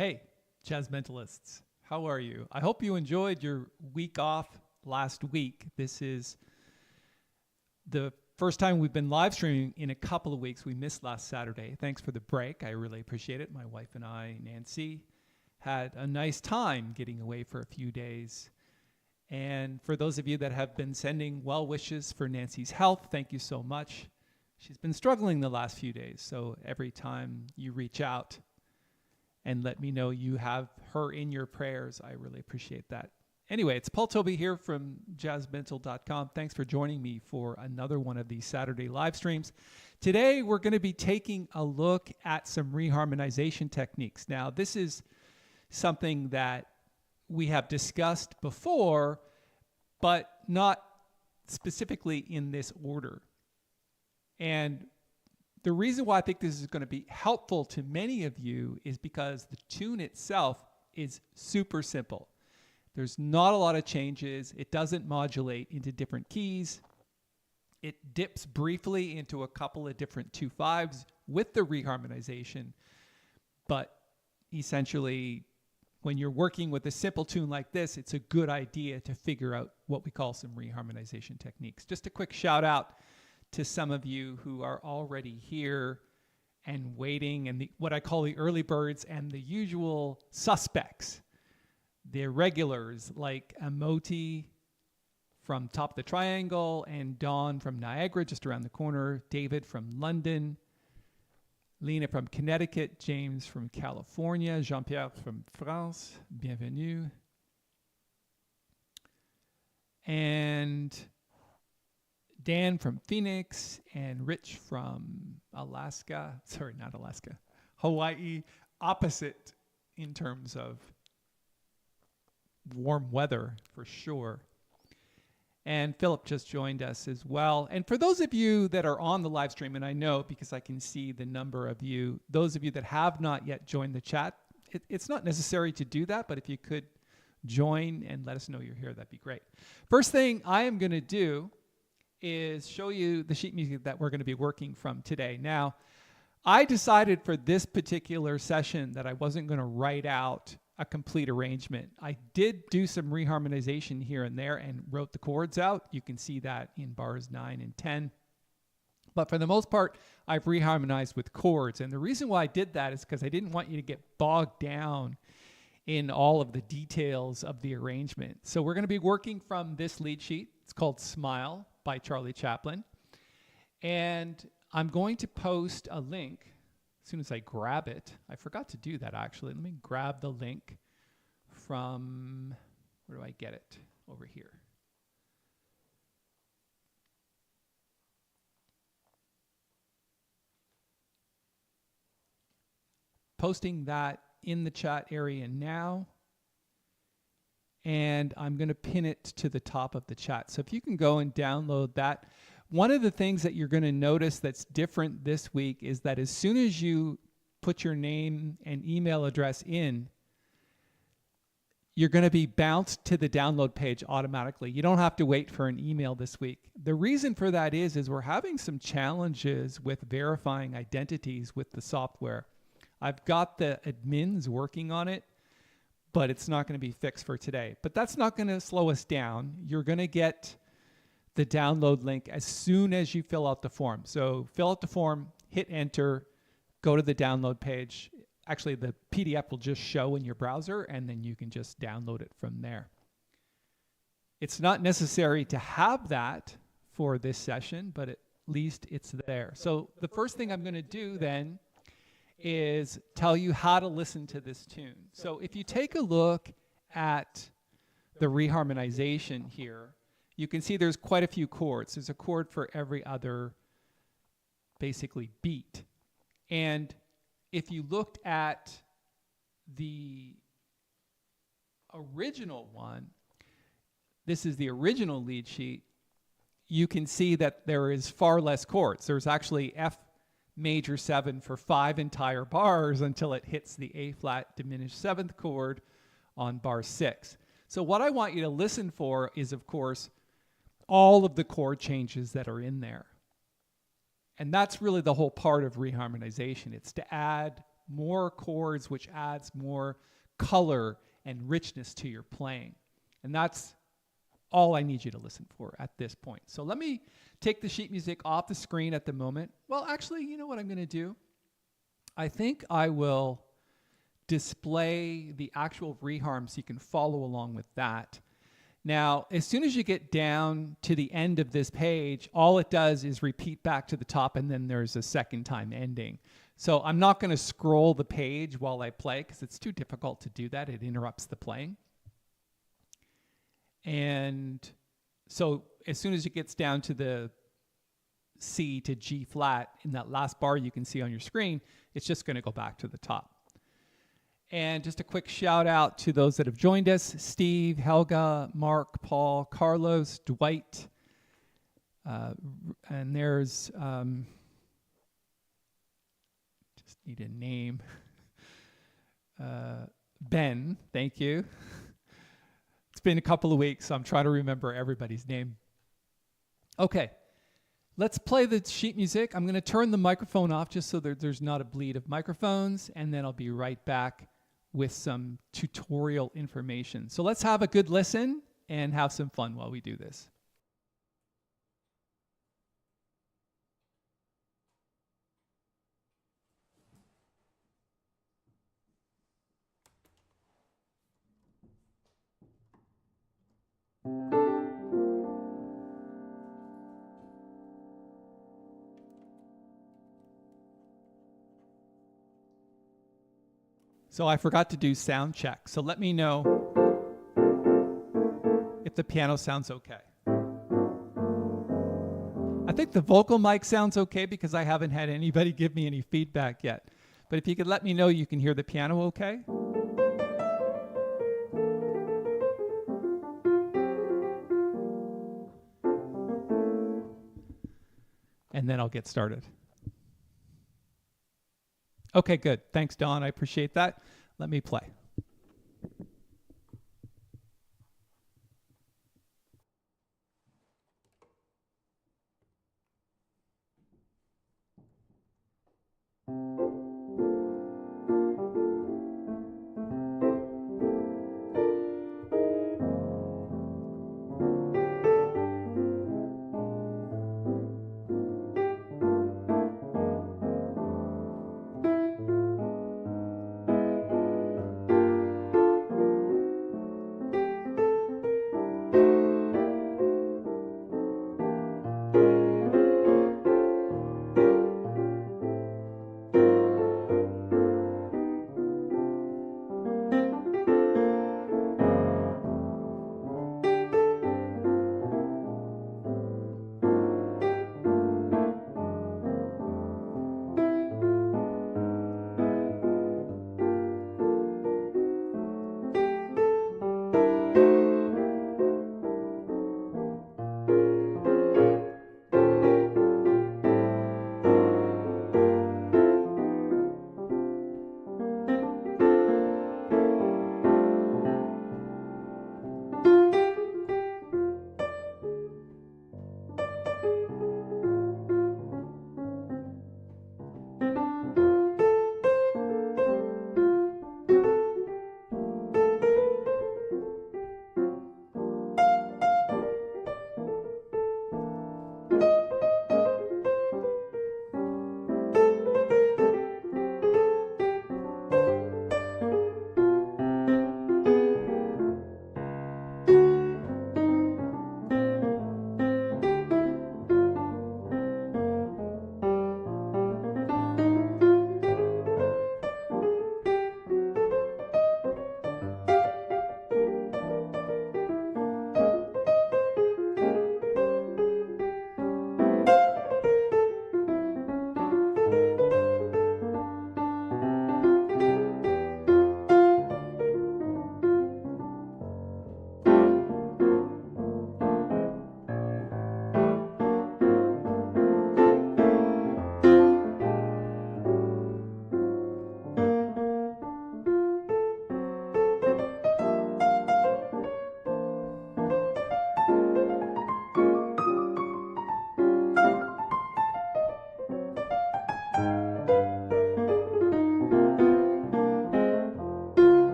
Hey, jazz mentalists, how are you? I hope you enjoyed your week off last week. This is the first time we've been live streaming in a couple of weeks. We missed last Saturday. Thanks for the break. I really appreciate it. My wife and I, Nancy, had a nice time getting away for a few days. And for those of you that have been sending well wishes for Nancy's health, thank you so much. She's been struggling the last few days. So every time you reach out and let me know you have her in your prayers, I really appreciate that. Anyway, it's Paul Tobey here from jazzmental.com. Thanks for joining me for another one of these Saturday live streams. Today, we're going to be taking a look at some reharmonization techniques. Now, this is something that we have discussed before, but not specifically in this order. And the reason why I think this is going to be helpful to many of you is because the tune itself is super simple. There's not a lot of changes. It doesn't modulate into different keys. It dips briefly into a couple of different 2/5s with the reharmonization. But essentially, when you're working with a simple tune like this, it's a good idea to figure out what we call some reharmonization techniques. Just a quick shout out to some of you who are already here and waiting, and what I call the early birds and the usual suspects, the regulars like Amoti from Top of the Triangle and Dawn from Niagara just around the corner, David from London, Lena from Connecticut, James from California, Jean-Pierre from France, bienvenue. And Dan from Phoenix and Rich from Alaska. Sorry, not Alaska. Hawaii. Opposite in terms of warm weather for sure. And Philip just joined us as well. And for those of you that are on the live stream, and I know because I can see the number of you, those of you that have not yet joined the chat, it's not necessary to do that, but if you could join and let us know you're here, that'd be great. First thing I am going to do is show you the sheet music that we're going to be working from today. Now, I decided for this particular session that I wasn't going to write out a complete arrangement. I did do some reharmonization here and there and wrote the chords out. You can see that in bars 9 and 10. But for the most part, I've reharmonized with chords. And the reason why I did that is because I didn't want you to get bogged down in all of the details of the arrangement. So we're going to be working from this lead sheet. It's called Smile by Charlie Chaplin. And I'm going to post a link as soon as I grab it. I forgot to do that actually. Let me grab the link from, where do I get it? Over here. Posting that in the chat area now. And I'm going to pin it to the top of the chat. So if you can go and download that. One of the things that you're going to notice that's different this week is that as soon as you put your name and email address in, you're going to be bounced to the download page automatically. You don't have to wait for an email this week. The reason for that is we're having some challenges with verifying identities with the software. I've got the admins working on it, but it's not going to be fixed for today. But that's not going to slow us down. You're going to get the download link as soon as you fill out the form. So fill out the form, hit enter, go to the download page. Actually, the PDF will just show in your browser, and then you can just download it from there. It's not necessary to have that for this session, but at least it's there. So the first thing I'm going to do then is tell you how to listen to this tune. So if you take a look at the reharmonization here, you can see there's quite a few chords. There's a chord for every other, basically, beat. And if you looked at the original one, this is the original lead sheet, you can see that there is far less chords. There's actually F major 7 for 5 entire bars until it hits the A flat diminished 7th chord on bar 6. So what I want you to listen for is, of course, all of the chord changes that are in there. And that's really the whole part of reharmonization. It's to add more chords, which adds more color and richness to your playing. And that's all I need you to listen for at this point. So let me take the sheet music off the screen at the moment. Well, actually, you know what I'm going to do? I think I will display the actual reharm so you can follow along with that. Now, as soon as you get down to the end of this page, all it does is repeat back to the top, and then there's a second time ending. So I'm not going to scroll the page while I play because it's too difficult to do that. It interrupts the playing. And so as soon as it gets down to the C to G flat in that last bar you can see on your screen, it's just going to go back to the top. And just a quick shout out to those that have joined us: Steve, Helga, Mark, Paul, Carlos, Dwight, and there's, just need a name, Ben, thank you. It's been a couple of weeks, so I'm trying to remember everybody's name. Okay, let's play the sheet music. I'm going to turn the microphone off just so that there's not a bleed of microphones, and then I'll be right back with some tutorial information. So let's have a good listen and have some fun while we do this. So I forgot to do sound check. So let me know if the piano sounds okay. I think the vocal mic sounds okay because I haven't had anybody give me any feedback yet. But if you could let me know you can hear the piano okay. And then I'll get started. Okay, good. Thanks, Don. I appreciate that. Let me play.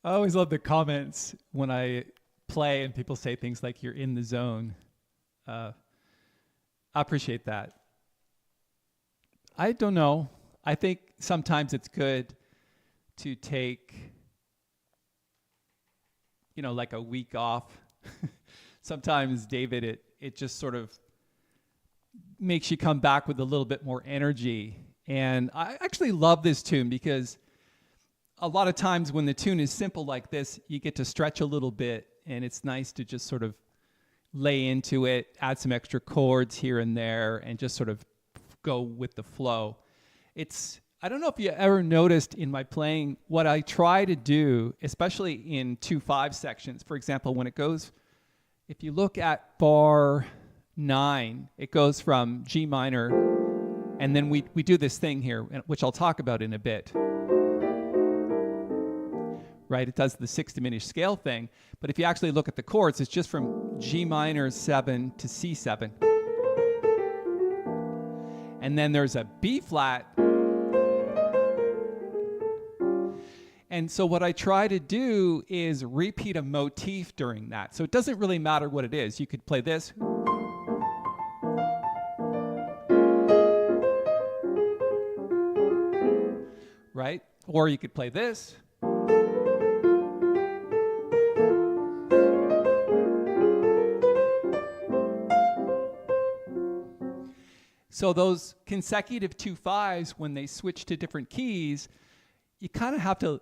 I always love the comments when I play and people say things like you're in the zone. I appreciate that. I don't know. I think sometimes it's good to take, like a week off. Sometimes, David, it just sort of makes you come back with a little bit more energy. And I actually love this tune because a lot of times when the tune is simple like this, you get to stretch a little bit, and it's nice to just sort of lay into it, add some extra chords here and there, and just sort of go with the flow. I don't know if you ever noticed in my playing, what I try to do, especially in 2/5 sections, for example, when it goes, if you look at bar 9, it goes from G minor, and then we do this thing here, which I'll talk about in a bit. Right, it does the 6 diminished scale thing, but if you actually look at the chords, it's just from G minor 7 to C7. And then there's a B flat. And so what I try to do is repeat a motif during that. So it doesn't really matter what it is. You could play this. Right? Or you could play this. So those consecutive 2/5s, when they switch to different keys, you kind of have to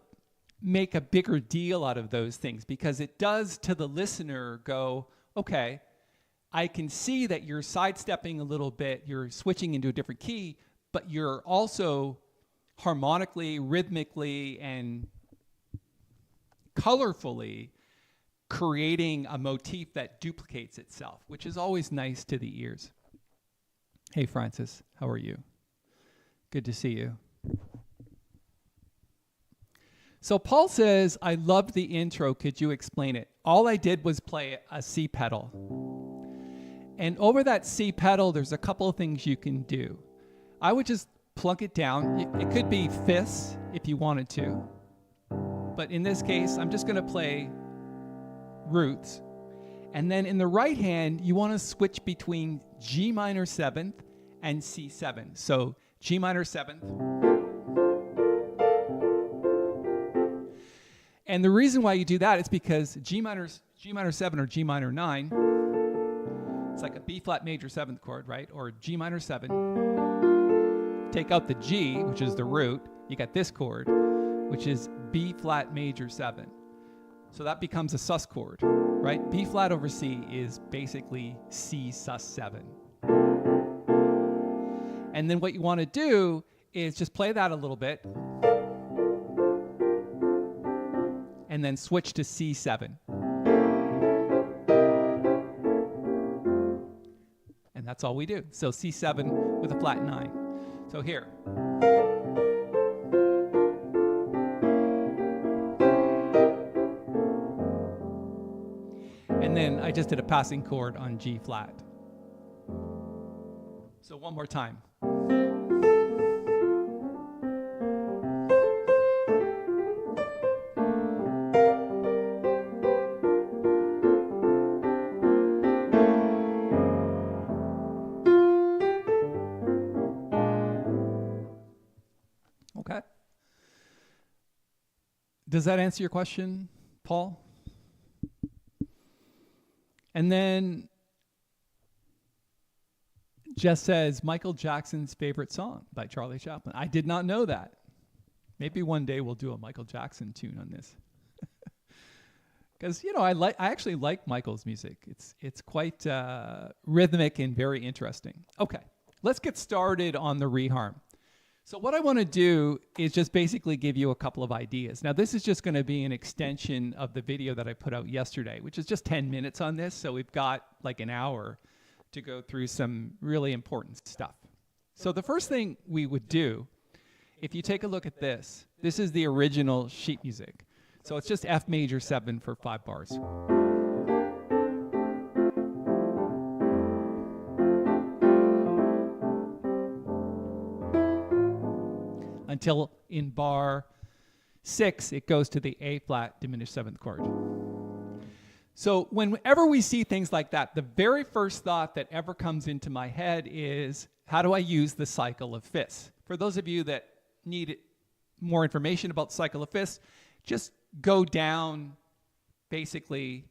make a bigger deal out of those things, because it does to the listener go, okay, I can see that you're sidestepping a little bit, you're switching into a different key, but you're also harmonically, rhythmically, and colorfully creating a motif that duplicates itself, which is always nice to the ears. Hey, Francis, how are you? Good to see you. So Paul says, I loved the intro. Could you explain it? All I did was play a C pedal. And over that C pedal, there's a couple of things you can do. I would just plunk it down. It could be fifths if you wanted to. But in this case, I'm just going to play roots. And then in the right hand, you want to switch between G minor 7th and C7. So G minor 7th. And the reason why you do that is because G minor 7 or G minor 9, it's like a B flat major 7th chord, right? Or G minor 7. Take out the G, which is the root. You got this chord, which is B flat major 7. So that becomes a sus chord, right? B flat over C is basically C sus 7. And then what you want to do is just play that a little bit and then switch to C7. And that's all we do. So C7 with a flat 9. So here. And then I just did a passing chord on G flat. So one more time. Okay. Does that answer your question, Paul? And then Jess says, Michael Jackson's favorite song by Charlie Chaplin. I did not know that. Maybe one day we'll do a Michael Jackson tune on this. Because, I actually like Michael's music. It's quite rhythmic and very interesting. Okay, let's get started on the reharm. So what I want to do is just basically give you a couple of ideas. Now, this is just going to be an extension of the video that I put out yesterday, which is just 10 minutes on this. So we've got like an hour to go through some really important stuff. So the first thing we would do, if you take a look at this, this is the original sheet music. So it's just F major 7 for 5 bars. Until in bar 6, it goes to the A flat diminished 7th chord. So whenever we see things like that, the very first thought that ever comes into my head is, how do I use the cycle of fifths? For those of you that need more information about the cycle of fifths, just go down basically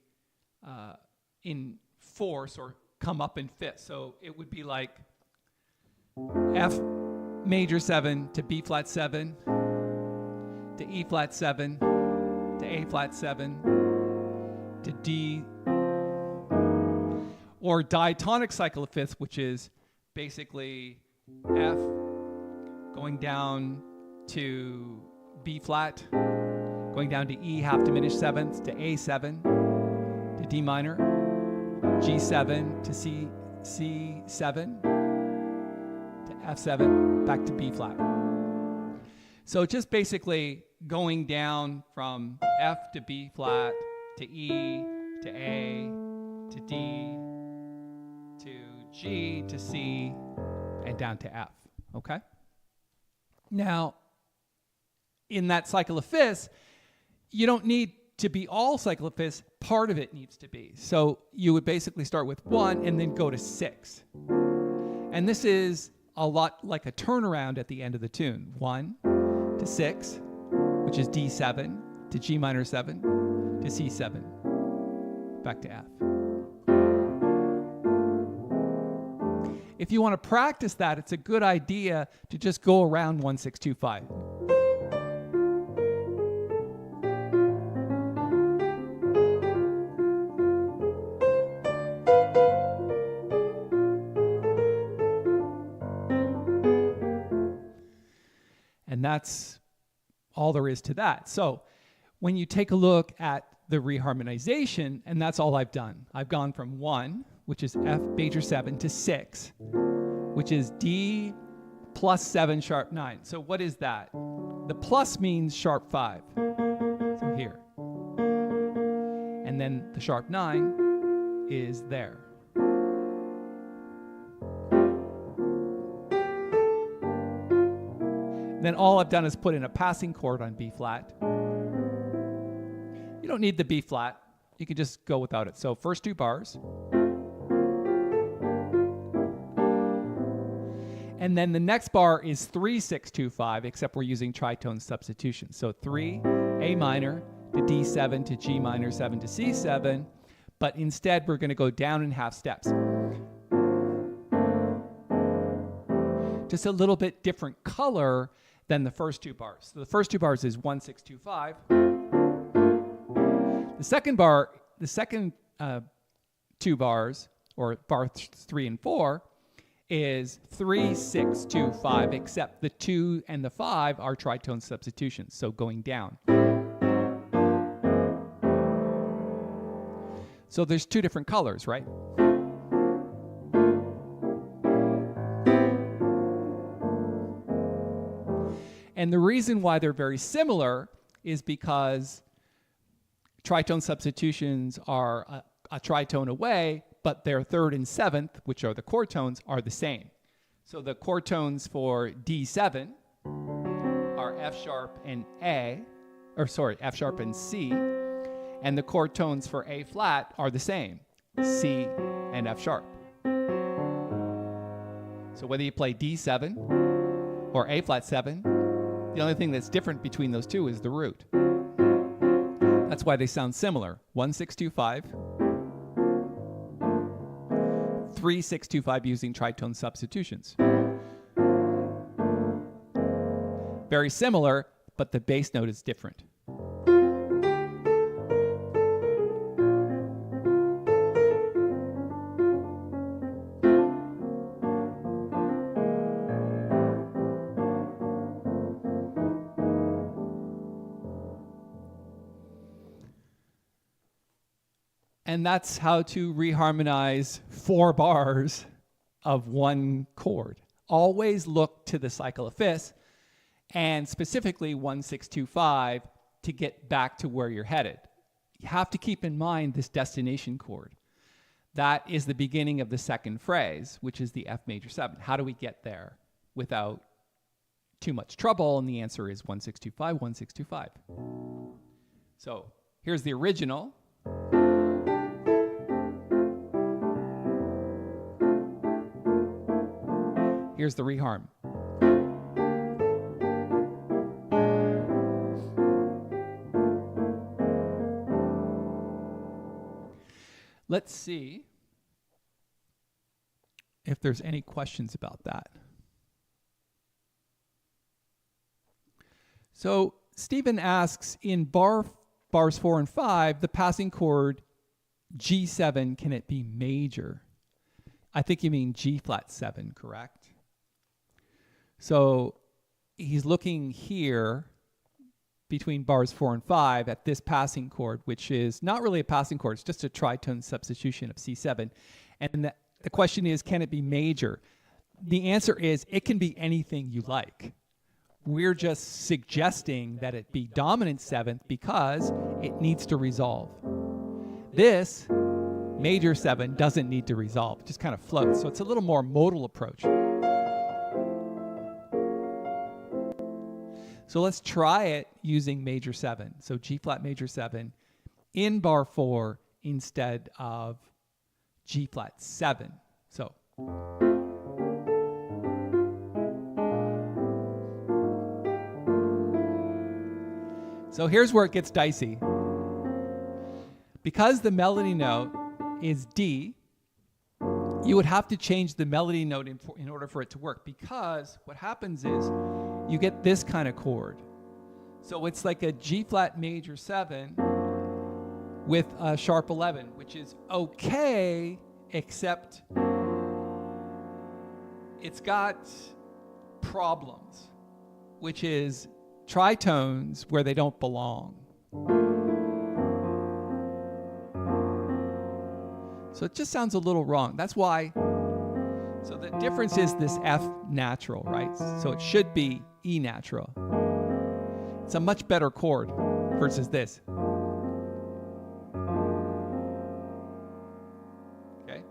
in fourths or come up in fifths. So it would be like F major 7 to B flat 7 to E flat 7 to A flat 7 to D, or diatonic cycle of fifths, which is basically F going down to B flat, going down to E half diminished 7th to A7 to D minor, G7 to C7 to F7 back to B flat. So just basically going down from F to B flat to E to A to D to G to C and down to F, okay? Now, in that cycle of fifths, you don't need to be all cycle of fifths, part of it needs to be. So you would basically start with 1 and then go to 6. And this is a lot like a turnaround at the end of the tune. 1 to 6, which is D7 to G minor 7 to C7, back to F. If you want to practice that, it's a good idea to just go around 1, 6, 2, 5. And that's all there is to that. So when you take a look at the reharmonization, and that's all I've done. I've gone from 1, which is F major 7, to 6, which is D plus 7 sharp 9. So what is that? The plus means sharp 5. So here. And then the sharp 9 is there. Then all I've done is put in a passing chord on B flat. You don't need the B flat. You can just go without it. So first 2 bars. And then the next bar is 3, 6, 2, 5, except we're using tritone substitution. So 3, A minor to D7 to G minor 7 to C7, but instead we're going to go down in half steps. Just a little bit different color than the first 2 bars. So the first 2 bars is 1, 6, 2, 5. The second 2 bars, or bar 3 and 4, is 3, 6, 2, 5, except the 2 and the 5 are tritone substitutions, so going down. So there's 2 different colors, right? And the reason why they're very similar is because tritone substitutions are a tritone away, but their 3rd and 7th, which are the chord tones, are the same. So the chord tones for D7 are F sharp and F sharp and C, and the chord tones for A flat are the same, C and F sharp. So whether you play D7 or A flat 7, the only thing that's different between those 2 is the root. That's why they sound similar. 1, 6, 2, 5. 3, 6, 2, 5 using tritone substitutions. Very similar, but the bass note is different. And that's how to reharmonize 4 bars of one chord. Always look to the cycle of fifths, and specifically 1, 6, 2, 5 to get back to where you're headed. You have to keep in mind this destination chord. That is the beginning of the second phrase, which is the F major 7. How do we get there without too much trouble? And the answer is 1, 6, 2, 5, 1, 6, 2, 5. So here's the original. Here's the reharm. Let's see if there's any questions about that. So Stephen asks, in bars 4 and 5, the passing chord G7, can it be major? I think you mean G flat 7, correct? So he's looking here between bars 4 and 5 at this passing chord, which is not really a passing chord, it's just a tritone substitution of C7. And the question is, can it be major? The answer is, it can be anything you like. We're just suggesting that it be dominant 7th because it needs to resolve. This major 7 doesn't need to resolve, it just kind of floats. So it's a little more modal approach. So let's try it using major 7. So G flat major 7 in bar 4 instead of G flat 7. So here's where it gets dicey. Because the melody note is D, you would have to change the melody note in order for it to work, because what happens is you get this kind of chord. So it's like a G flat major 7 with a sharp 11, which is okay, except it's got problems, which is tritones where they don't belong. So it just sounds a little wrong. That's why. So the difference is this F natural, right? So it should be E natural. It's a much better chord versus this. Okay?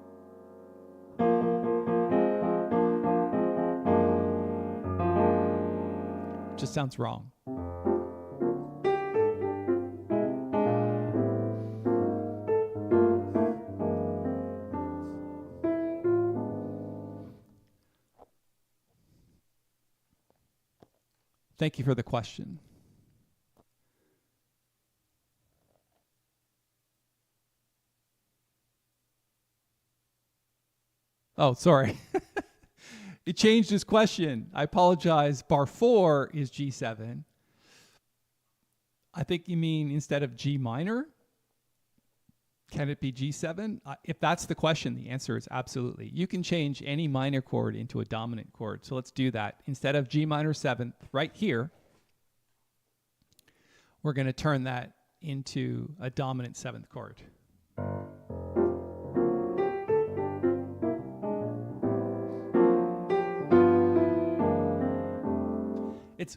Just sounds wrong. Thank you for the question. Oh, sorry. It changed his question. I apologize. Bar 4 is G7. I think you mean instead of G minor? Can it be G7? If that's the question, the answer is absolutely. You can change any minor chord into a dominant chord. So let's do that. Instead of G minor 7th, right here, we're going to turn that into a dominant 7th chord.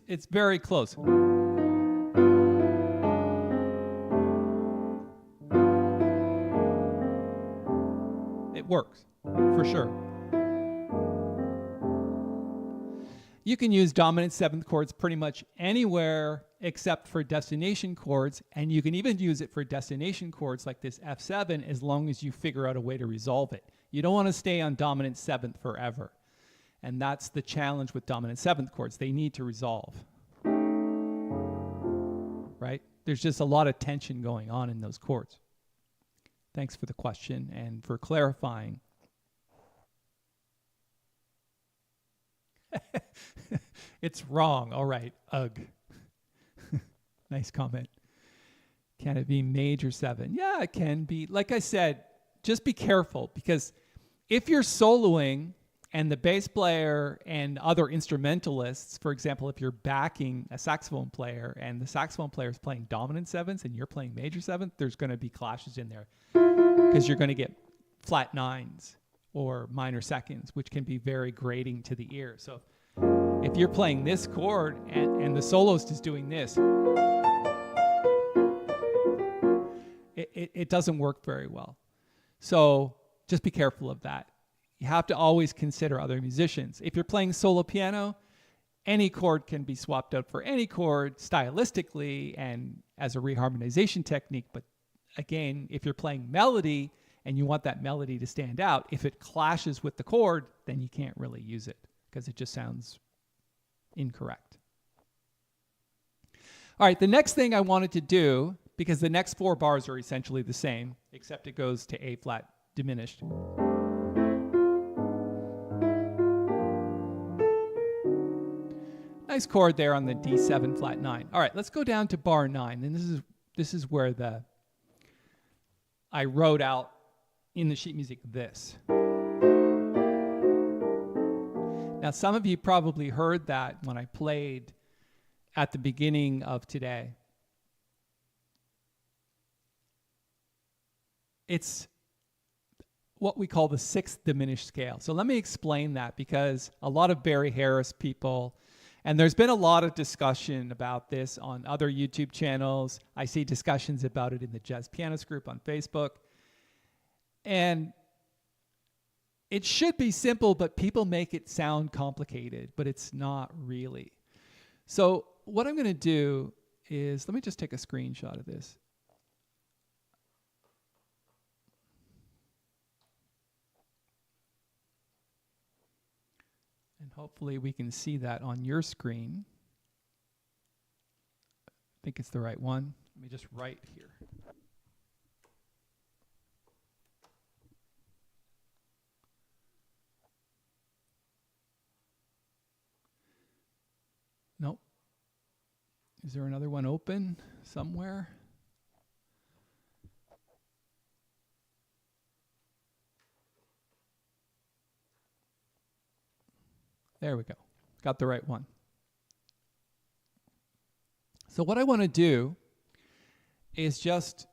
It's very close. It works, for sure. You can use dominant 7th chords pretty much anywhere except for destination chords, and you can even use it for destination chords like this F7 as long as you figure out a way to resolve it. You don't want to stay on dominant 7th forever. And that's the challenge with dominant 7th chords. They need to resolve. Right? There's just a lot of tension going on in those chords. Thanks for the question and for clarifying. It's wrong. All right. Ugh. Nice comment. Can it be major 7? Yeah, it can be. Like I said, just be careful, because if you're soloing And the bass player and other instrumentalists, for example, if you're backing a saxophone player and the saxophone player is playing dominant sevenths and you're playing major seventh, there's going to be clashes in there because you're going to get flat nines or minor seconds, which can be very grating to the ear. So if you're playing this chord and the soloist is doing this, it doesn't work very well. So just be careful of that. You have to always consider other musicians. If you're playing solo piano, any chord can be swapped out for any chord stylistically and as a reharmonization technique. But again, if you're playing melody and you want that melody to stand out, if it clashes with the chord, then you can't really use it because it just sounds incorrect. All right, the next thing I wanted to do, because the next 4 bars are essentially the same, except it goes to A flat diminished. Nice chord there on the D7 flat 9. All right, let's go down to bar 9. And this is where I wrote out in the sheet music this. Now, some of you probably heard that when I played at the beginning of today. It's what we call the 6th diminished scale. So let me explain that, because a lot of Barry Harris people, and there's been a lot of discussion about this on other YouTube channels. I see discussions about it in the Jazz Pianist group on Facebook. And it should be simple, but people make it sound complicated, but it's not really. So what I'm going to do is, let me just take a screenshot of this. And hopefully we can see that on your screen. I think it's the right one. Let me just write here. Nope. Is there another one open somewhere? There we go. Got the right one. So what I want to do is just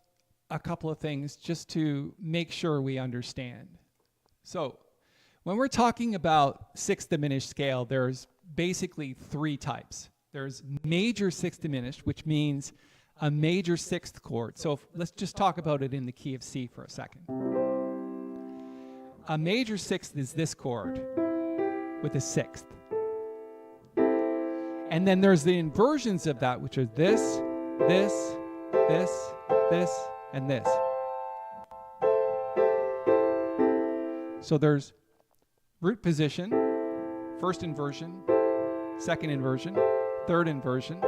a couple of things just to make sure we understand. So when we're talking about 6th diminished scale, there's basically 3 types. There's major 6th diminished, which means a major 6th chord. So let's just talk about it in the key of C for a second. A major 6th is this chord with a 6th. And then there's the inversions of that, which are this, this, this, this, and this. So there's root position, first inversion, second inversion, third inversion,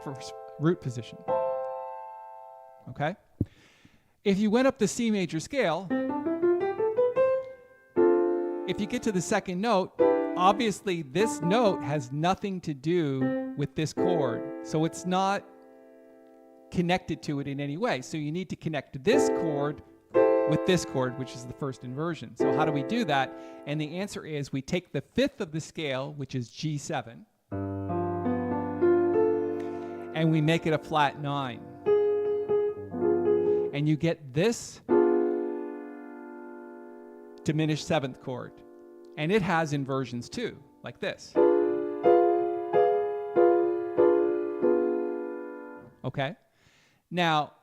first root position. Okay? If you went up the C major scale, if you get to the second note, obviously this note has nothing to do with this chord. So it's not connected to it in any way. So you need to connect this chord with this chord, which is the first inversion. So how do we do that? And the answer is we take the 5th of the scale, which is G7, and we make it a flat 9. And you get this diminished 7th chord. And it has inversions too, like this. Okay? Now,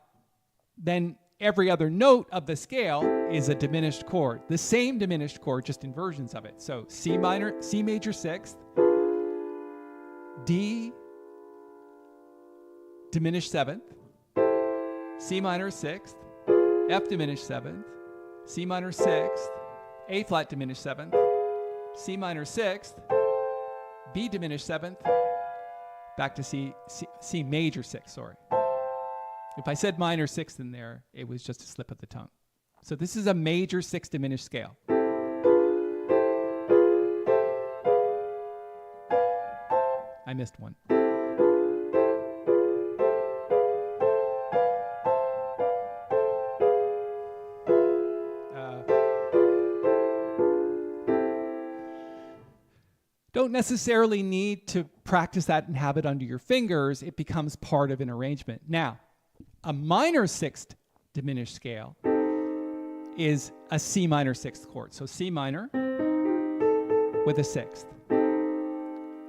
then every other note of the scale is a diminished chord. The same diminished chord, just inversions of it. So C minor, C major 6th, D diminished 7th, C minor 6th, F diminished 7th, C minor 6th, A flat diminished 7th, C minor 6th, B diminished 7th, back to C major 6th, sorry. If I said minor 6th in there, it was just a slip of the tongue. So this is a major 6th diminished scale. I missed one. don't necessarily need to practice that and have it under your fingers. It becomes part of an arrangement. Now, a minor sixth diminished scale is a C minor sixth chord. So C minor with a sixth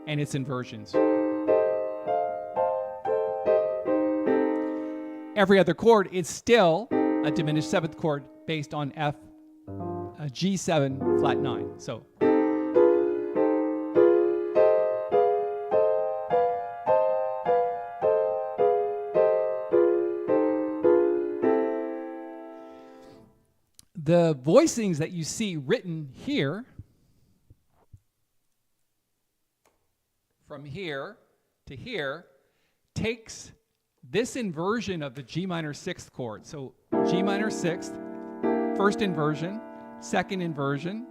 and its inversions. Every other chord is still a diminished seventh chord based on F, a G7 flat 9. So the voicings that you see written here, from here to here, takes this inversion of the G minor sixth chord. So G minor sixth, first inversion, second inversion.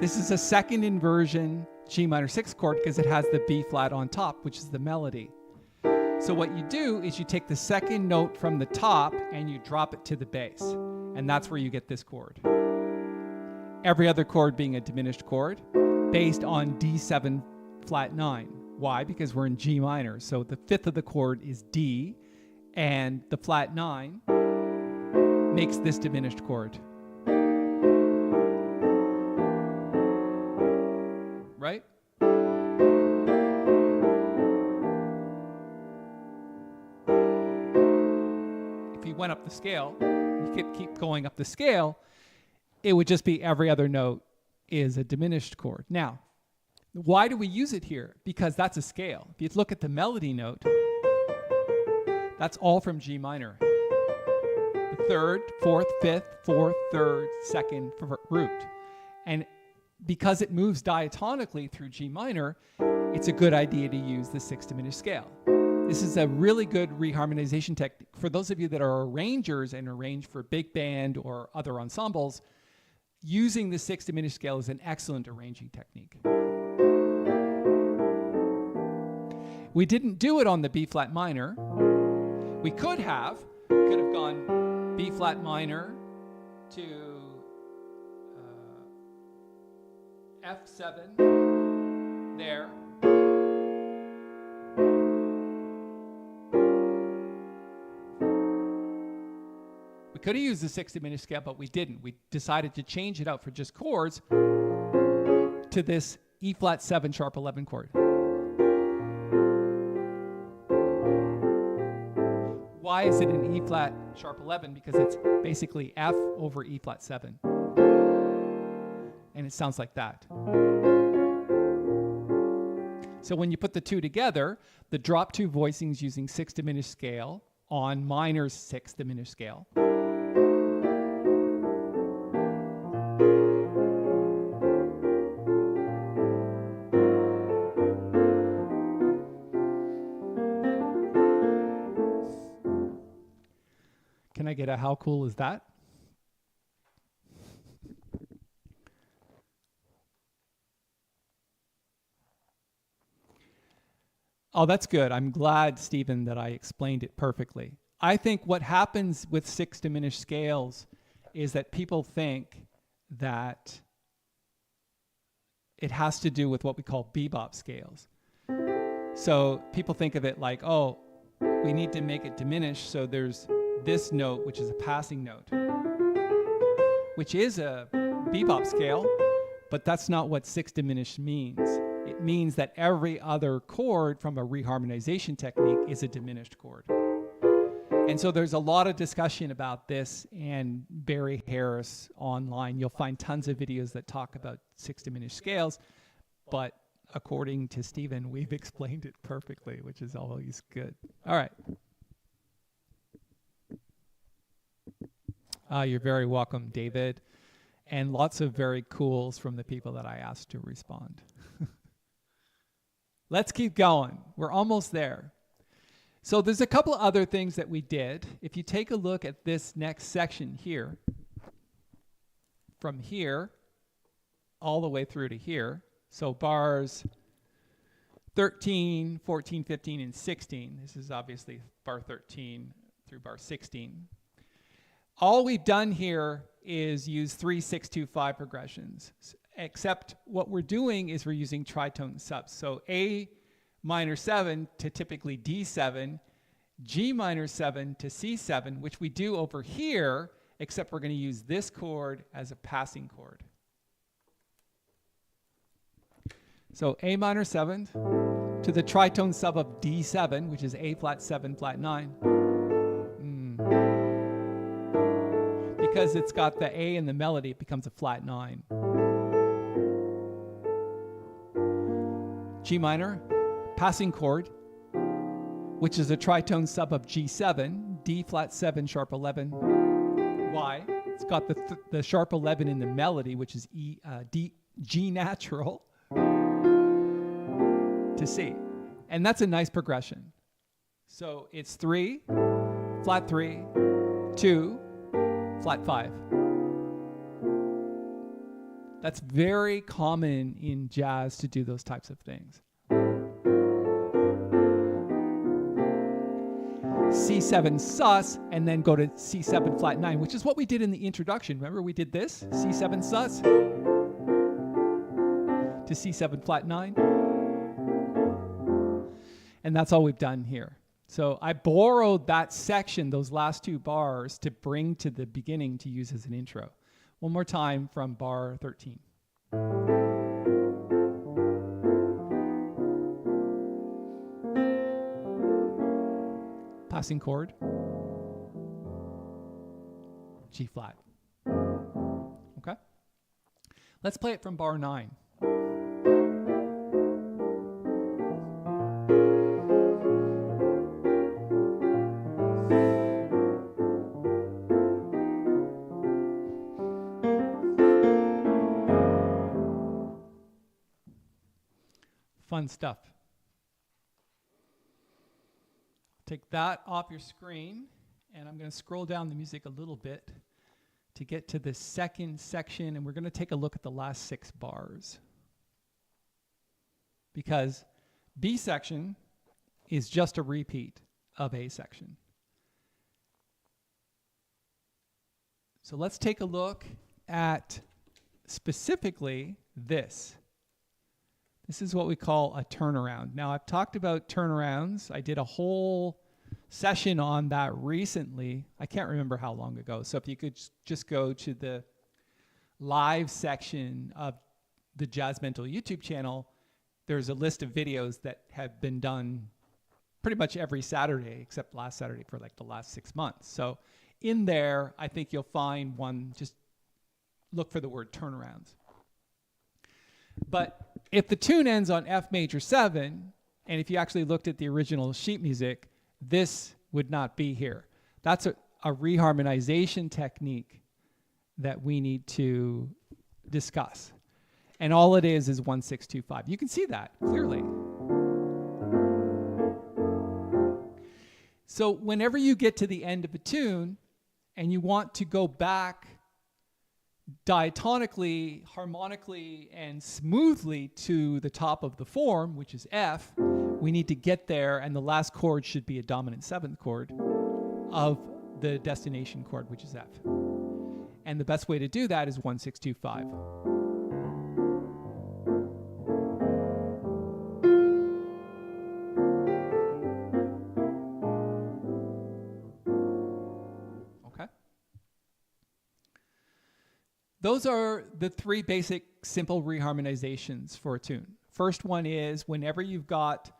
This is a second inversion G minor sixth chord because it has the B flat on top, which is the melody. So what you do is you take the second note from the top and you drop it to the bass. And that's where you get this chord. Every other chord being a diminished chord based on D7 flat 9. Why? Because we're in G minor. So the fifth of the chord is D, and the flat 9 makes this diminished chord. Right? If you went up the scale, you could keep going up the scale, it would just be every other note is a diminished chord. Now, why do we use it here? Because that's a scale. If you look at the melody note, that's all from G minor. The third, fourth, fifth, fourth, third, second root. And because it moves diatonically through G minor, it's a good idea to use the sixth diminished scale. This is a really good reharmonization technique. For those of you that are arrangers and arrange for big band or other ensembles, using the sixth diminished scale is an excellent arranging technique. We didn't do it on the B flat minor. We could have gone B flat minor to F7 there. We could have used the sixth diminished scale, but we didn't. We decided to change it out for just chords to this E flat 7 sharp 11 chord. Why is it an E flat sharp 11? Because it's basically F over E flat 7. And it sounds like that. So when you put the two together, the drop two voicings using sixth diminished scale on minor's sixth diminished scale. Can I get a how cool is that? Oh, that's good. I'm glad, Stephen, that I explained it perfectly. I think what happens with sixth diminished scales is that people think that it has to do with what we call bebop scales. So people think of it like, oh, we need to make it diminished, so there's this note, which is a passing note, which is a bebop scale, but that's not what sixth diminished means. It means that every other chord from a reharmonization technique is a diminished chord. And so there's a lot of discussion about this, and Barry Harris online, you'll find tons of videos that talk about sixth diminished scales, but according to Stephen, we've explained it perfectly, which is always good. All right. You're very welcome, David. And lots of very cools from the people that I asked to respond. Let's keep going. We're almost there. So there's a couple other things that we did. If you take a look at this next section here, from here all the way through to here, so bars 13, 14, 15, and 16. This is obviously bar 13 through bar 16. All we've done here is use 3, 6, 2, 5 progressions. except what we're doing is we're using tritone subs. So A minor 7 to typically D7, G minor 7 to C7, which we do over here, except we're going to use this chord as a passing chord. So A minor 7 to the tritone sub of D7, which is A flat 7 flat 9. Because it's got the A in the melody, it becomes a flat 9. G minor, passing chord, which is a tritone sub of G7, D flat 7 sharp 11. Why? It's got the sharp 11 in the melody, which is G natural to C. And that's a nice progression. So it's 3, flat 3, 2, flat 5. That's very common in jazz to do those types of things. C7 sus, and then go to C7 flat 9, which is what we did in the introduction. Remember we did this? C7 sus to C7 flat 9. And that's all we've done here. So I borrowed that section, those last 2 bars, to bring to the beginning to use as an intro. One more time from bar 13. Passing chord, G flat. Okay? Let's play it from bar 9. Fun stuff. Take that off your screen, and I'm going to scroll down the music a little bit to get to the second section, and we're going to take a look at the last 6 bars. Because B section is just a repeat of A section. So let's take a look at specifically this. This is what we call a turnaround. Now, I've talked about turnarounds. I did a whole session on that recently. I can't remember how long ago. So if you could just go to the live section of the Jazz Mental YouTube channel, there's a list of videos that have been done pretty much every Saturday, except last Saturday for like the last 6 months. So in there, I think you'll find one, just look for the word turnarounds. But if the tune ends on F major 7, and if you actually looked at the original sheet music, this would not be here. That's a reharmonization technique that we need to discuss. And all it is 1-6-2-5. You can see that clearly. So whenever you get to the end of a tune and you want to go back diatonically, harmonically, and smoothly to the top of the form, which is F, we need to get there, and the last chord should be a dominant 7th chord of the destination chord, which is F. And the best way to do that is 1-6-2-5. Those are the 3 basic simple reharmonizations for a tune. First one is whenever you've got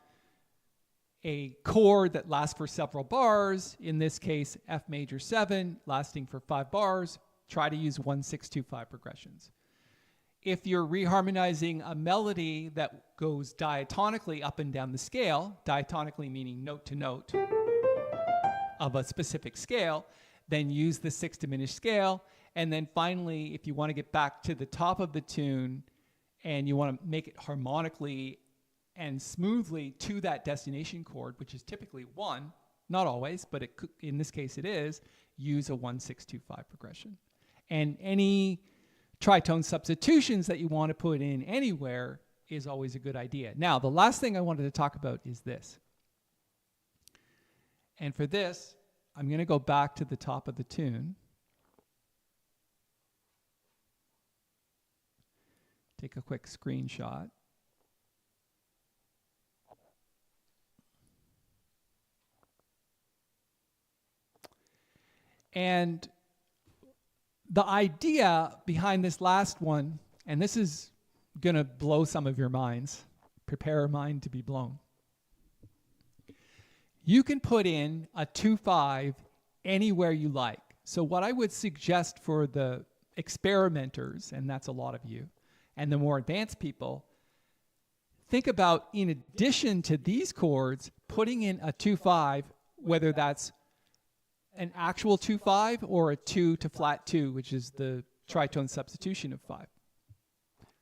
a chord that lasts for several bars, in this case F major 7, lasting for 5 bars, try to use 1-6-2-5 progressions. If you're reharmonizing a melody that goes diatonically up and down the scale, diatonically meaning note to note of a specific scale, then use the 6 diminished scale. And then finally, if you want to get back to the top of the tune and you want to make it harmonically and smoothly to that destination chord, which is typically 1, not always, but it could, in this case it is, use a 1-6-2-5 progression. And any tritone substitutions that you want to put in anywhere is always a good idea. Now, the last thing I wanted to talk about is this. And for this, I'm going to go back to the top of the tune. take a quick screenshot. And the idea behind this last one, and this is going to blow some of your minds, prepare a mind to be blown. You can put in a 2/5 anywhere you like. So what I would suggest for the experimenters, and that's a lot of you, and the more advanced people, think about, in addition to these chords, putting in a 2/5, whether that's an actual 2/5 or a 2 to flat 2, which is the tritone substitution of 5.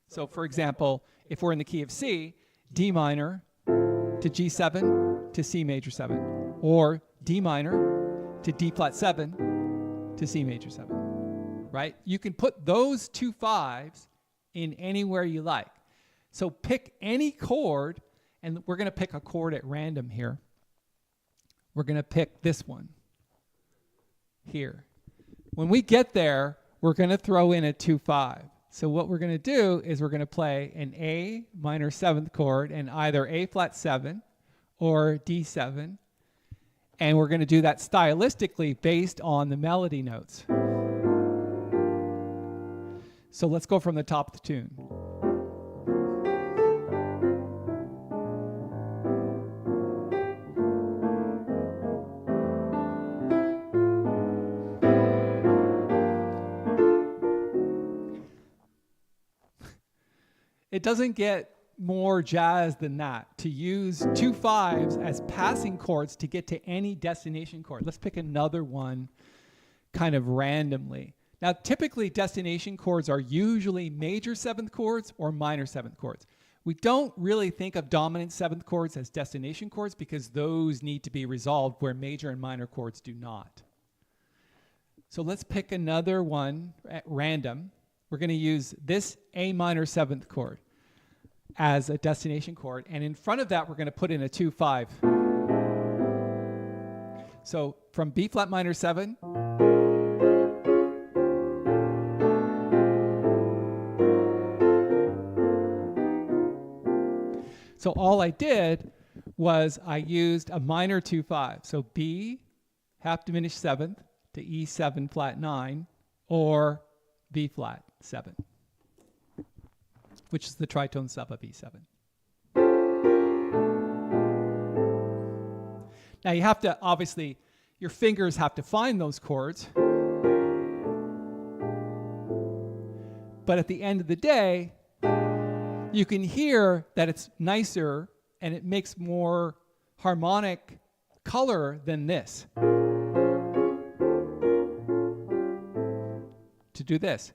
So for example, if we're in the key of C, D minor to G7 to C major 7, or D minor to D flat 7 to C major 7, right? You can put those 2/5s in anywhere you like. So pick any chord, and we're going to pick a chord at random here. We're going to pick this one here. When we get there, we're going to throw in a 2/5. So what we're going to do is we're going to play an A minor 7th chord and either A flat 7 or D7. And we're going to do that stylistically based on the melody notes. So let's go from the top of the tune. It doesn't get more jazz than that, to use 2/5s as passing chords to get to any destination chord. Let's pick another one kind of randomly. Now, typically destination chords are usually major 7th chords or minor 7th chords. We don't really think of dominant 7th chords as destination chords because those need to be resolved where major and minor chords do not. So let's pick another one at random. We're going to use this A minor 7th chord as a destination chord, and in front of that we're going to put in a 2/5. So from B flat minor 7 so all I did was I used a minor 2/5. So B half diminished 7th to E7 flat 9 or B flat 7, which is the tritone sub of E7. Now you have to, obviously, your fingers have to find those chords. But at the end of the day, you can hear that it's nicer and it makes more harmonic color than this. To do this.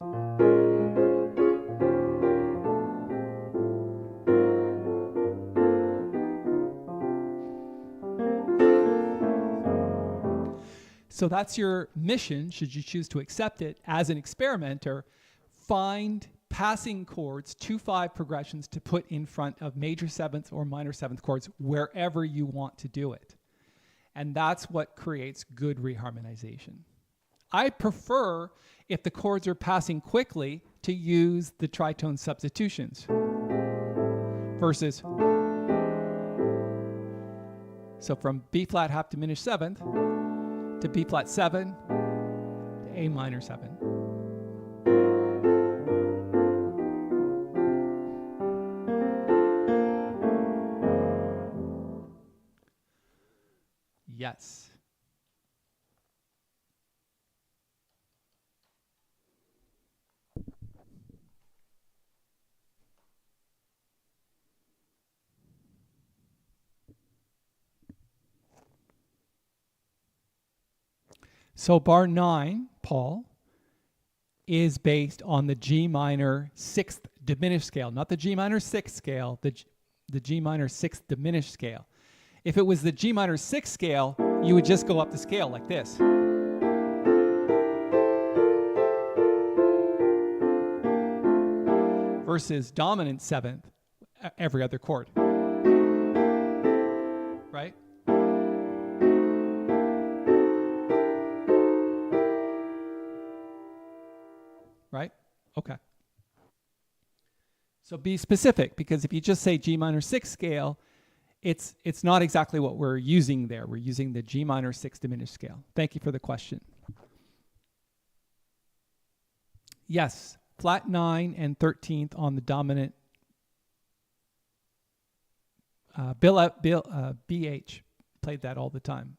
So that's your mission, should you choose to accept it as an experimenter. Find passing chords, 2/5 progressions to put in front of major 7th or minor 7th chords wherever you want to do it. And that's what creates good reharmonization. I prefer, if the chords are passing quickly, to use the tritone substitutions versus, so from B flat half diminished 7th to B flat 7 to A minor 7. Yes. So bar 9, Paul, is based on the G minor 6th diminished scale, not the G minor 6th scale, the G minor 6th diminished scale. If it was the G minor 6th scale, you would just go up the scale like this. Versus dominant 7th, every other chord. Right? Right? Okay. So be specific, because if you just say G minor 6 scale, it's not exactly what we're using there. We're using the G minor 6 diminished scale. Thank you for the question. Yes, flat 9 and 13th on the dominant. BH played that all the time.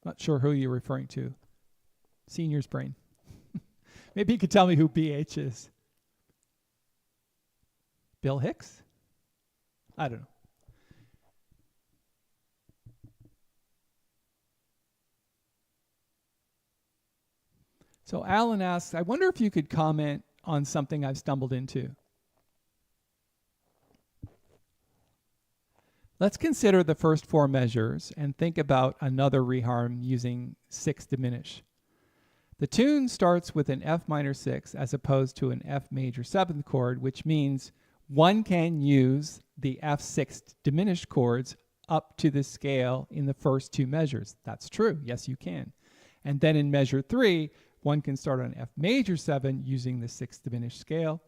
Not sure who you're referring to. Senior's brain. Maybe you could tell me who BH is. Bill Hicks? I don't know. So Alan asks, I wonder if you could comment on something I've stumbled into. Let's consider the first 4 measures and think about another reharm using 6 diminish. The tune starts with an F minor 6 as opposed to an F major 7th chord, which means one can use the F6 diminished chords up to the scale in the first 2 measures. That's true. Yes, you can. And then in measure 3, one can start on F major 7 using the 6th diminished scale.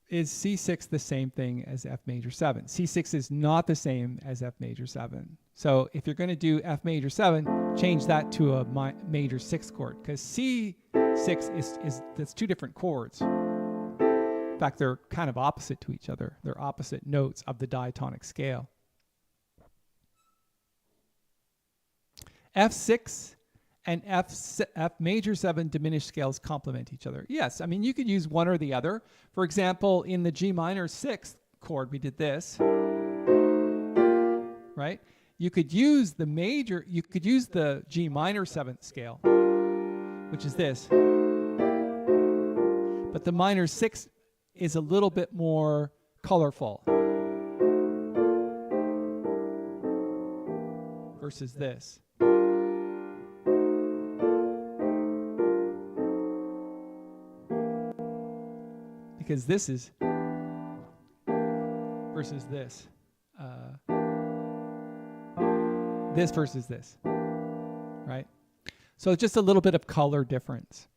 Is C6 the same thing as F major 7? C6 is not the same as F major 7. So if you're going to do F major 7, change that to a major 6 chord, because C6 is that's 2 different chords. In fact, they're kind of opposite to each other. They're opposite notes of the diatonic scale. F6 and F major 7 diminished scales complement each other. Yes, I mean, you could use one or the other. For example, in the G minor 6th chord, we did this, right? You could use the G minor 7th scale, which is this. But the minor 6 is a little bit more colorful versus this. Because this is versus this. This versus this, right? So just a little bit of color difference.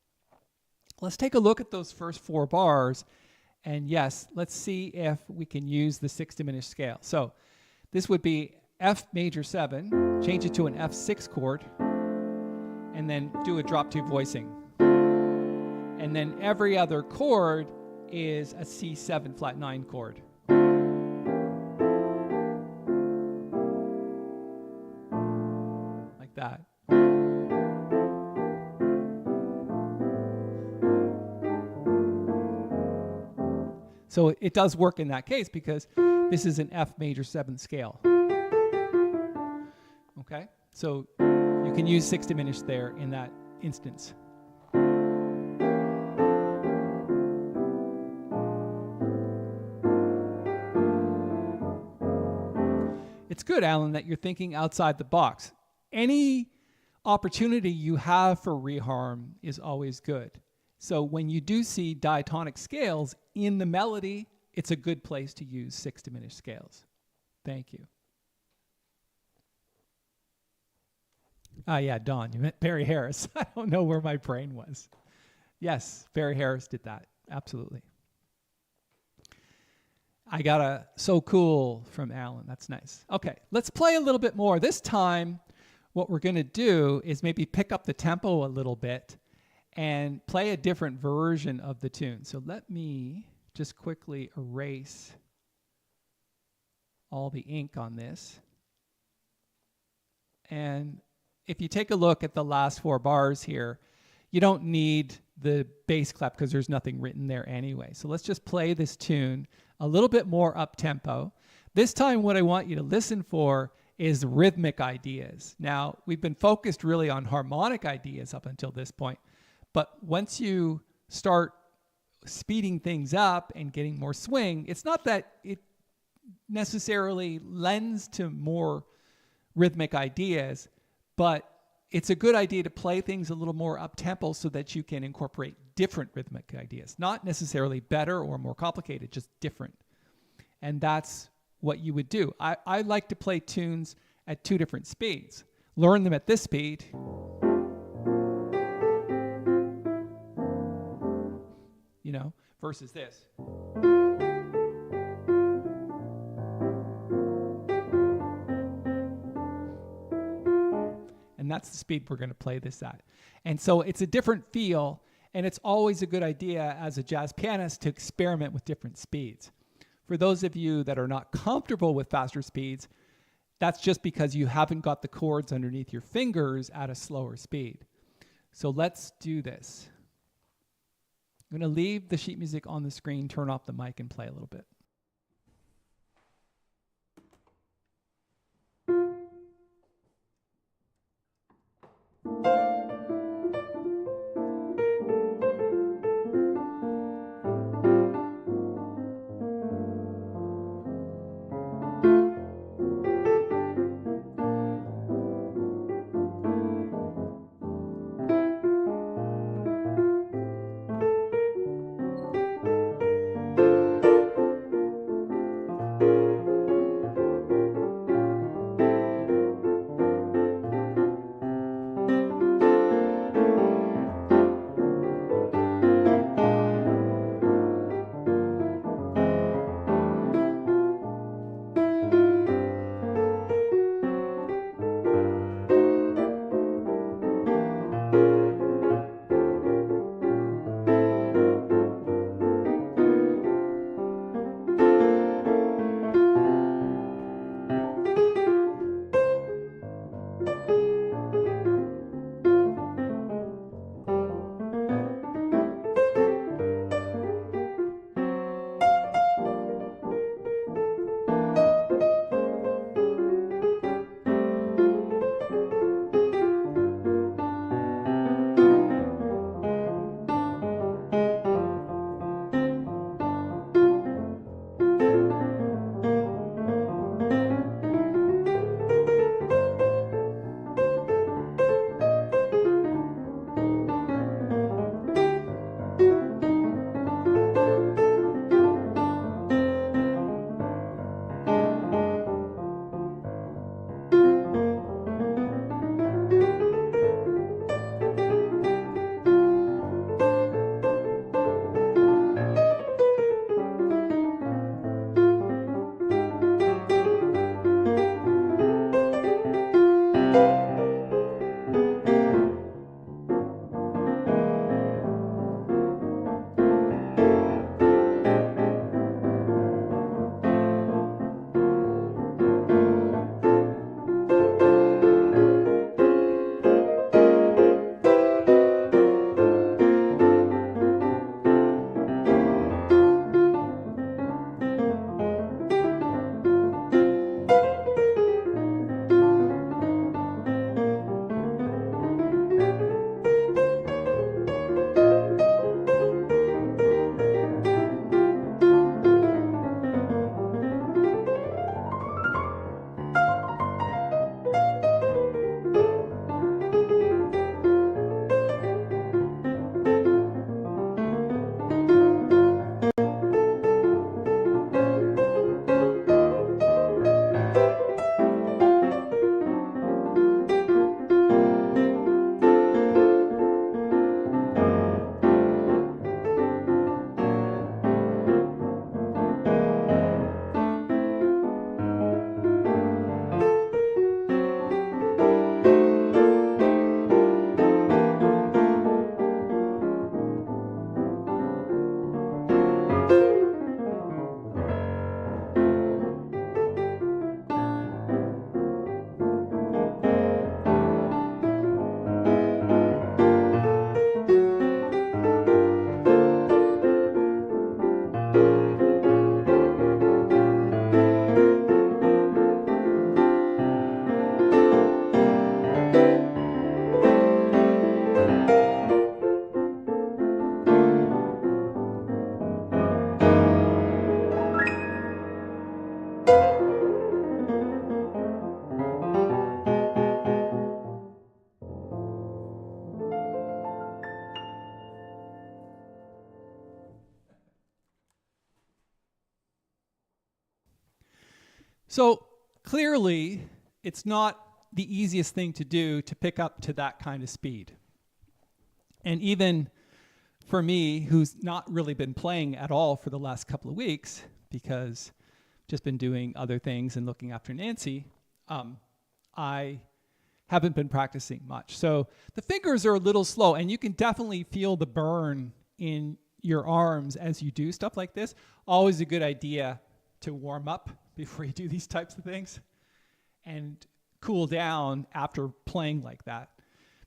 Let's take a look at those first 4 bars. And yes, let's see if we can use the 6 diminished scale. So this would be F major 7, change it to an F6 chord, and then do a drop 2 voicing. And then every other chord is a C7 flat 9 chord. Like that. So it does work in that case because this is an F major 7 scale. Okay? So you can use 6 diminished there in that instance. It's good, Alan, that you're thinking outside the box. Any opportunity you have for reharm is always good. So when you do see diatonic scales in the melody, it's a good place to use 6 diminished scales. Thank you. Yeah, Don, you meant Barry Harris. I don't know where my brain was. Yes, Barry Harris did that. Absolutely. I got a so cool from Alan. That's nice. Okay, let's play a little bit more. This time, what we're going to do is maybe pick up the tempo a little bit and play a different version of the tune. So let me just quickly erase all the ink on this. And if you take a look at the last 4 bars here, you don't need the bass clef because there's nothing written there anyway. So let's just play this tune a little bit more up tempo. This time what I want you to listen for is rhythmic ideas. Now, we've been focused really on harmonic ideas up until this point, but once you start speeding things up and getting more swing, it's not that it necessarily lends to more rhythmic ideas, but it's a good idea to play things a little more up-tempo so that you can incorporate different rhythmic ideas. Not necessarily better or more complicated, just different. And that's what you would do. I like to play tunes at 2 different speeds. Learn them at this speed. versus this. And that's the speed we're going to play this at. And so it's a different feel, and it's always a good idea as a jazz pianist to experiment with different speeds. For those of you that are not comfortable with faster speeds, that's just because you haven't got the chords underneath your fingers at a slower speed. So let's do this. I'm going to leave the sheet music on the screen, turn off the mic, and play a little bit. So clearly, it's not the easiest thing to do to pick up to that kind of speed. And even for me, who's not really been playing at all for the last couple of weeks because just been doing other things and looking after Nancy, I haven't been practicing much. So the fingers are a little slow, and you can definitely feel the burn in your arms as you do stuff like this. Always a good idea to warm up before you do these types of things and cool down after playing like that,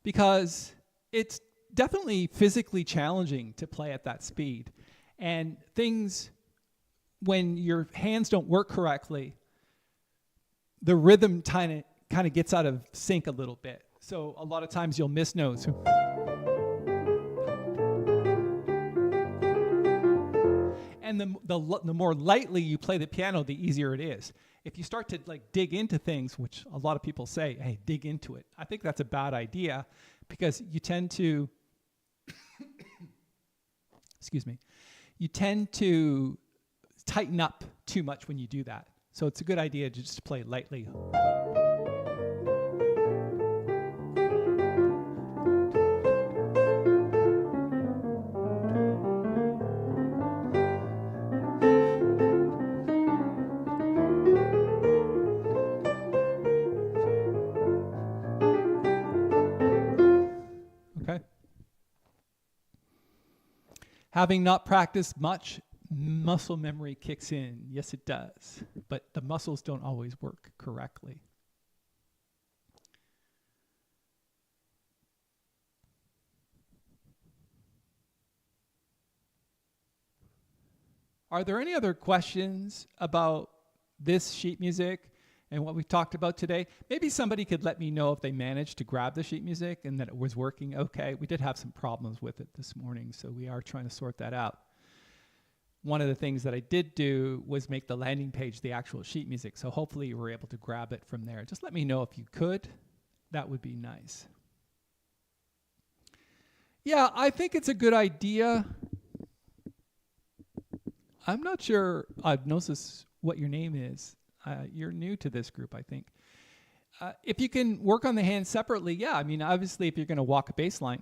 because it's definitely physically challenging to play at that speed. And things, when your hands don't work correctly, the rhythm kind of gets out of sync a little bit. So a lot of times you'll miss notes. And the more lightly you play the piano, the easier it is. If you start to like dig into things, which a lot of people say, hey, dig into it. I think that's a bad idea, because you tend to, excuse me, you tend to tighten up too much when you do that. So it's a good idea to just play lightly. Okay. Having not practiced much, muscle memory kicks in. Yes, it does. But the muscles don't always work correctly. Are there any other questions about this sheet music and what we've talked about today? Maybe somebody could let me know if they managed to grab the sheet music and that it was working okay. We did have some problems with it this morning, so we are trying to sort that out. One of the things that I did do was make the landing page the actual sheet music, so hopefully you were able to grab it from there. Just let me know if you could. That would be nice. Yeah, I think it's a good idea. I'm not sure, Gnosis, what your name is. You're new to this group, I think. If you can work on the hands separately, yeah. I mean, obviously, if you're going to walk a bass line.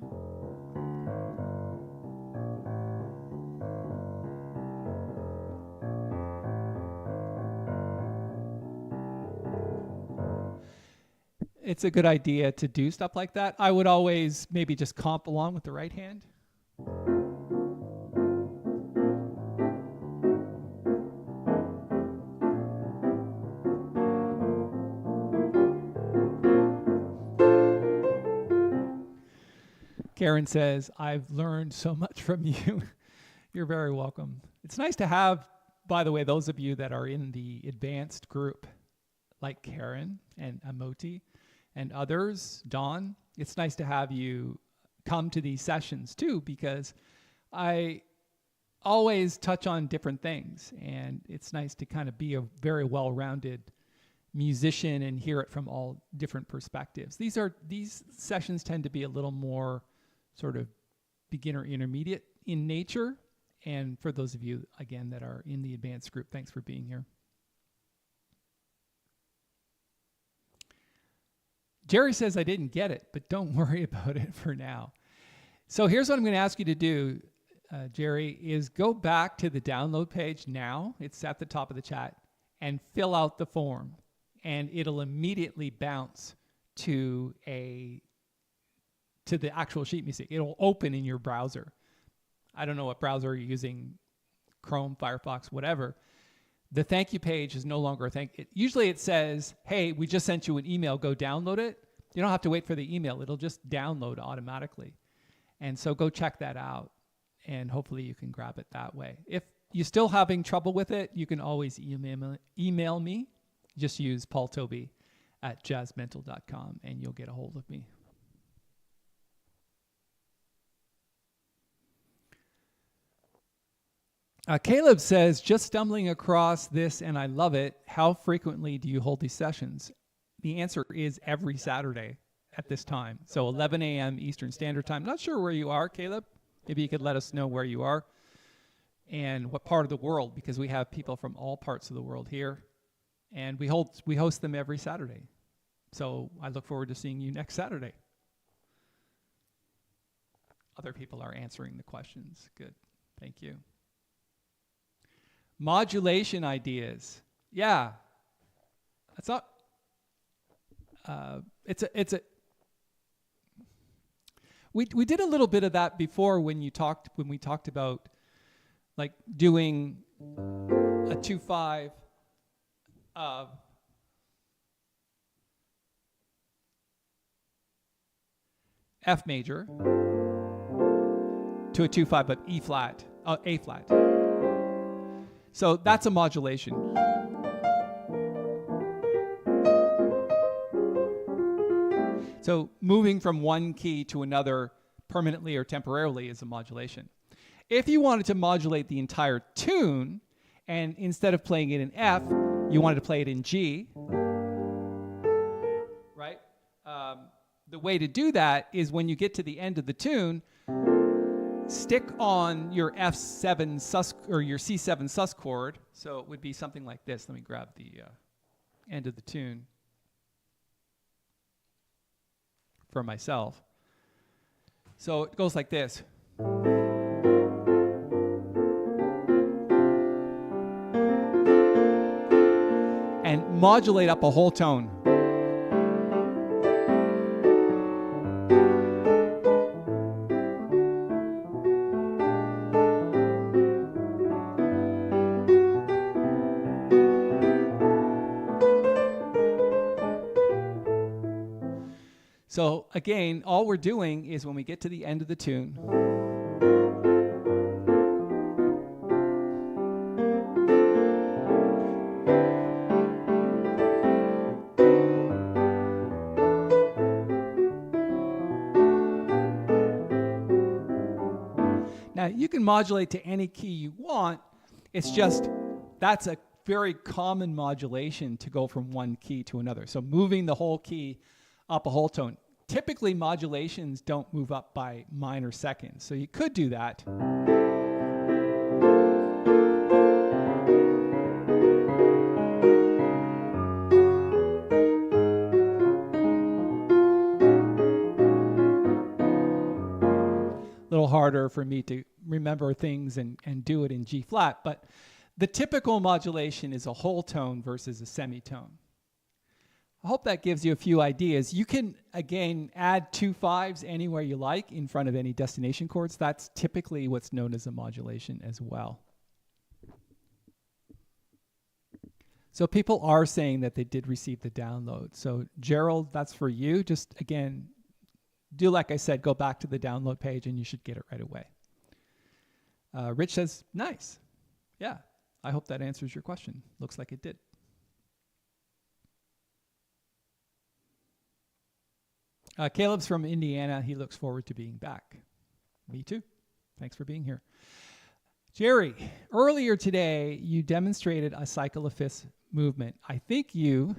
It's a good idea to do stuff like that. I would always maybe just comp along with the right hand. Karen says, I've learned so much from you. You're very welcome. It's nice to have, by the way, those of you that are in the advanced group, like Karen and Amoti and others, Dawn. It's nice to have you come to these sessions too, because I always touch on different things, and it's nice to kind of be a very well-rounded musician and hear it from all different perspectives. These sessions tend to be a little more sort of beginner intermediate in nature. And for those of you, again, that are in the advanced group, thanks for being here. Jerry says I didn't get it, but don't worry about it for now. So here's what I'm going to ask you to do, Jerry, is go back to the download page now. It's at the top of the chat, and fill out the form. And it'll immediately bounce to the actual sheet music. It'll open in your browser. I don't know what browser you're using, Chrome, Firefox, whatever. The thank you page is no longer a thank. Usually it says, hey, we just sent you an email, go download it. You don't have to wait for the email. It'll just download automatically. And so go check that out, and hopefully you can grab it that way. If you're still having trouble with it, you can always email me. Just use Paul Tobey at jazzmental.com, and you'll get a hold of me. Caleb says, just stumbling across this and I love it. How frequently do you hold these sessions? The answer is every Saturday at this time. So 11 a.m. Eastern Standard Time. Not sure where you are, Caleb. Maybe you could let us know where you are and what part of the world, because we have people from all parts of the world here. And we host them every Saturday. So I look forward to seeing you next Saturday. other people are answering the questions. Good. Thank you. Modulation ideas. Yeah. That's not, we did a little bit of that before when we talked about like doing a 2/5 of F major to a 2/5 of E flat, A flat. So that's a modulation. So moving from one key to another permanently or temporarily is a modulation. If you wanted to modulate the entire tune, and instead of playing it in F, you wanted to play it in G, right? The way to do that is when you get to the end of the tune, stick on your F7 sus or your C7 sus chord. So it would be something like this. Let me grab the end of the tune for myself. So it goes like this. And modulate up a whole tone. So again, all we're doing is when we get to the end of the tune, now you can modulate to any key you want. It's just that's a very common modulation to go from one key to another. So moving the whole key up a whole tone. Typically, modulations don't move up by minor seconds, so you could do that. A little harder for me to remember things and do it in G flat, but the typical modulation is a whole tone versus a semitone. I hope that gives you a few ideas. You can, again, add 2/5s anywhere you like in front of any destination chords. That's typically what's known as a modulation as well. So people are saying that they did receive the download. So Gerald, that's for you. Just, again, do like I said, go back to the download page and you should get it right away. Rich says, nice. Yeah, I hope that answers your question. Looks like it did. Caleb's from Indiana. He looks forward to being back. Me too. Thanks for being here. Jerry, earlier today, you demonstrated a cycle of fifths movement. I think you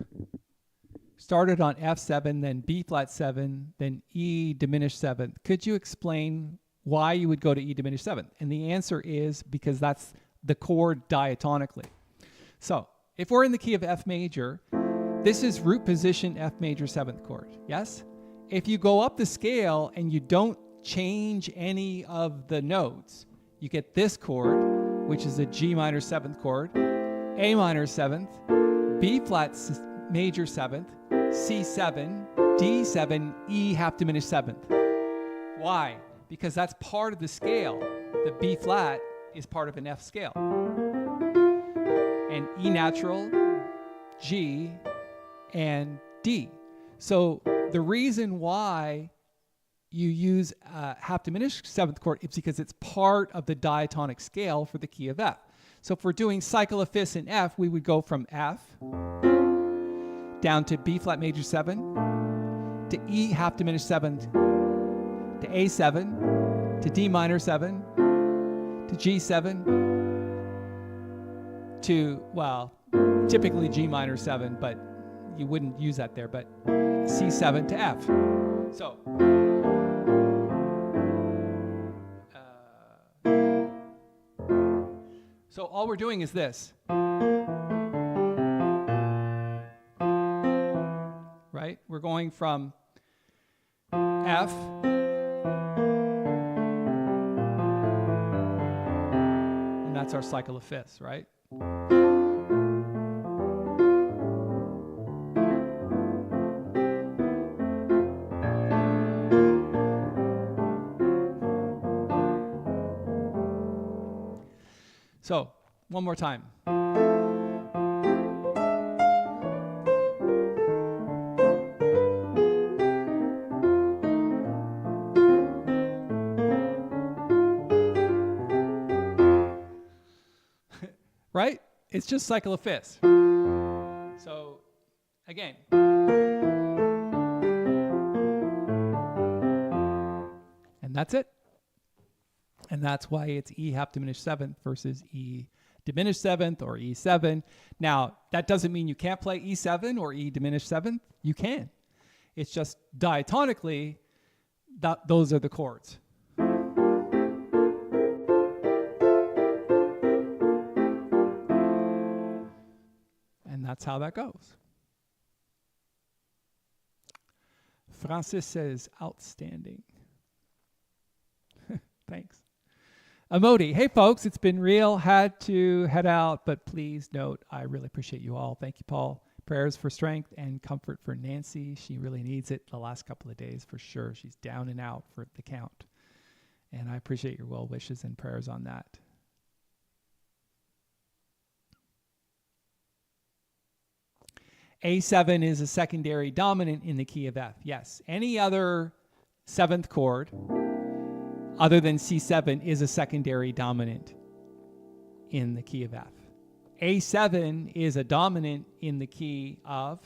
started on F7, then B flat 7, then E diminished 7th. Could you explain why you would go to E diminished 7th? And the answer is because that's the chord diatonically. So if we're in the key of F major, this is root position F major 7th chord. Yes? If you go up the scale and you don't change any of the notes, you get this chord, which is a G minor 7th chord, A minor 7th, B flat major 7th, C7, D7, E half diminished 7th. Why? Because that's part of the scale. The B flat is part of an F scale. And E natural, G, and D. So the reason why you use half diminished 7th chord is because it's part of the diatonic scale for the key of F. So if we're doing cycle of fifths in F, we would go from F down to B flat major 7, to E half diminished 7th, to A7, to D minor 7, to G7, to, well, typically G minor 7, but you wouldn't use that there, but C7 to F. So all we're doing is this. Right? We're going from F That's our cycle of fifths, right? So, one more time. Right? It's just cycle of fifths. So, again. And that's it. And that's why it's E half diminished seventh versus E diminished seventh or E7. Now, that doesn't mean you can't play E7 or E diminished seventh. You can. It's just diatonically, those are the chords. And that's how that goes. Francis says, outstanding. Thanks. Emoti, hey folks, it's been real. Had to head out, but please note, I really appreciate you all. Thank you, Paul. Prayers for strength and comfort for Nancy. She really needs it the last couple of days for sure. She's down and out for the count. And I appreciate your well wishes and prayers on that. A7 is a secondary dominant in the key of F. Yes, any other seventh chord other than C7 is a secondary dominant in the key of F. A7 is a dominant in the key of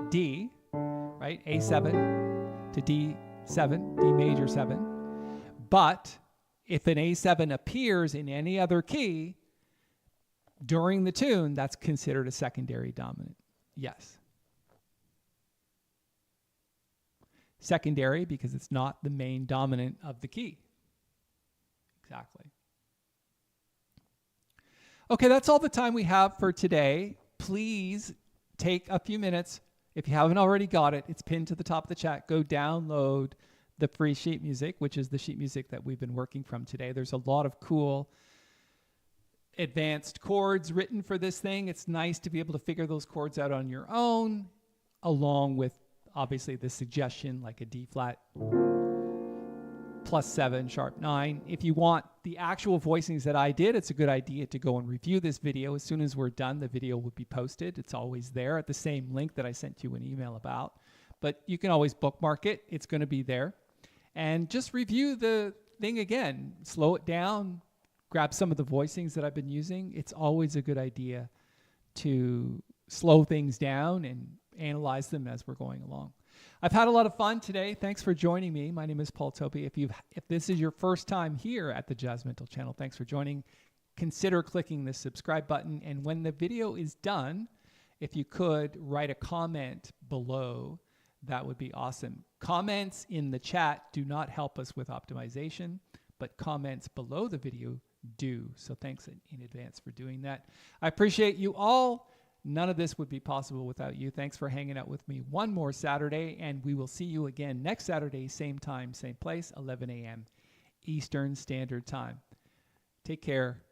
D, right? A7 to D7, D major 7. But if an A7 appears in any other key during the tune, that's considered a secondary dominant. Yes. Secondary because it's not the main dominant of the key. Exactly. Okay, that's all the time we have for today. Please take a few minutes. If you haven't already got it, it's pinned to the top of the chat. Go download the free sheet music, which is the sheet music that we've been working from today. There's a lot of cool advanced chords written for this thing. It's nice to be able to figure those chords out on your own, along with obviously the suggestion like a D flat +7 sharp 9. If you want the actual voicings that I did, it's a good idea to go and review this video. As soon as we're done, the video will be posted. It's always there at the same link that I sent you an email about, but you can always bookmark it. It's going to be there. And just review the thing again, slow it down, grab some of the voicings that I've been using. It's always a good idea to slow things down and analyze them as we're going along. I've had a lot of fun today. Thanks for joining me. My name is Paul Tobey. If this is your first time here at the Jazz Mental channel, thanks for joining. Consider clicking the subscribe button. And when the video is done, if you could write a comment below, that would be awesome. Comments in the chat do not help us with optimization, but comments below the video do. So thanks in advance for doing that. I appreciate you all. None of this would be possible without you. Thanks for hanging out with me one more Saturday, and we will see you again next Saturday, same time, same place, 11 a.m. Eastern Standard Time. Take care.